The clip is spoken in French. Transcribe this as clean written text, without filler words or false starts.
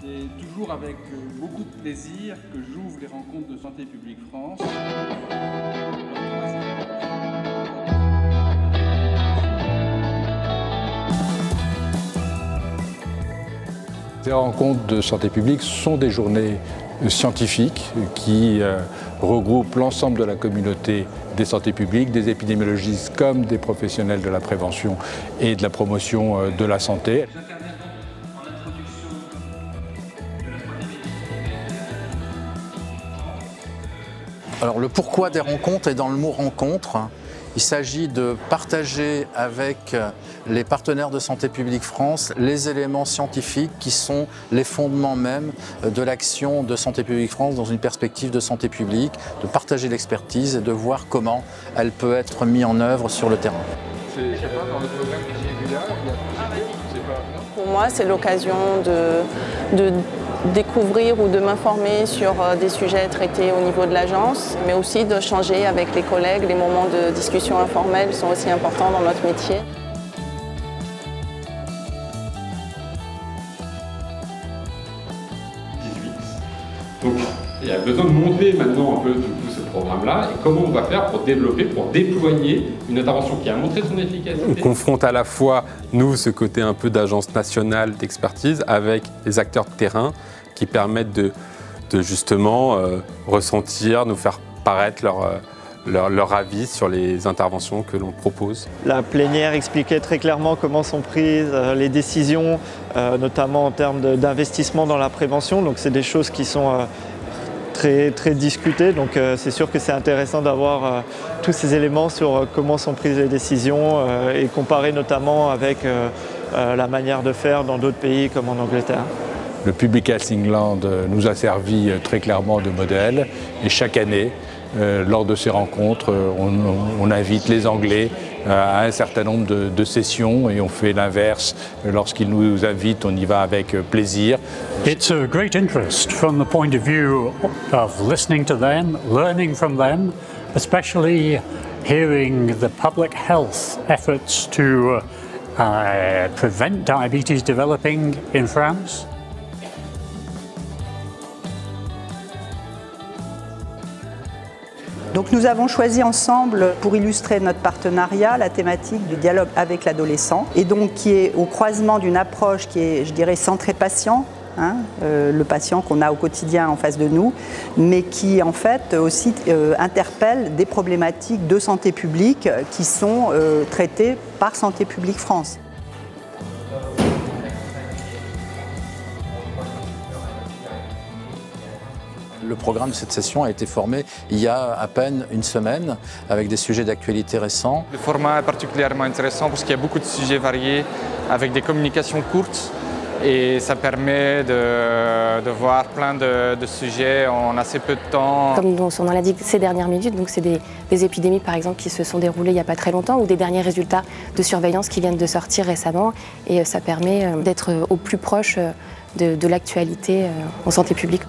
C'est toujours avec beaucoup de plaisir que j'ouvre les rencontres de Santé publique France. Ces rencontres de santé publique sont des journées scientifiques qui regroupent l'ensemble de la communauté des santé publiques, des épidémiologistes comme des professionnels de la prévention et de la promotion de la santé. Alors le pourquoi des rencontres est dans le mot rencontre. Il s'agit de partager avec les partenaires de Santé publique France les éléments scientifiques qui sont les fondements même de l'action de Santé publique France dans une perspective de santé publique, de partager l'expertise et de voir comment elle peut être mise en œuvre sur le terrain. Pour moi, c'est l'occasion de découvrir ou de m'informer sur des sujets traités au niveau de l'agence, mais aussi de changer avec les collègues. Les moments de discussion informelle sont aussi importants dans notre métier. Donc, il y a besoin de montrer maintenant un peu du coup ce programme-là et comment on va faire pour développer, pour déployer une intervention qui a montré son efficacité. On confronte à la fois, nous, ce côté un peu d'agence nationale d'expertise avec les acteurs de terrain qui permettent de justement ressentir, nous faire paraître leur avis sur les interventions que l'on propose. La plénière expliquait très clairement comment sont prises les décisions, notamment en termes d'investissement dans la prévention. Donc c'est des choses qui sont très discutées. Donc c'est sûr que c'est intéressant d'avoir tous ces éléments sur comment sont prises les décisions et comparer notamment avec la manière de faire dans d'autres pays comme en Angleterre. Le Public Health England nous a servi très clairement de modèle et chaque année, lors de ces rencontres, on invite les Anglais à un certain nombre de sessions et on fait l'inverse. Lorsqu'ils nous invitent, on y va avec plaisir. It's a great interest from the point of view of listening to them, learning from them, especially hearing the public health efforts to prevent diabetes developing in France. Donc nous avons choisi ensemble, pour illustrer notre partenariat, la thématique du dialogue avec l'adolescent, et donc qui est au croisement d'une approche qui est, je dirais, centrée patient, le patient qu'on a au quotidien en face de nous, mais qui en fait aussi interpelle des problématiques de santé publique qui sont traitées par Santé publique France. Le programme de cette session a été formé il y a à peine une semaine avec des sujets d'actualité récents. Le format est particulièrement intéressant parce qu'il y a beaucoup de sujets variés avec des communications courtes et ça permet de voir plein de sujets en assez peu de temps. Comme on l'a dit ces dernières minutes, donc c'est des épidémies par exemple qui se sont déroulées il n'y a pas très longtemps ou des derniers résultats de surveillance qui viennent de sortir récemment et ça permet d'être au plus proche de l'actualité en santé publique.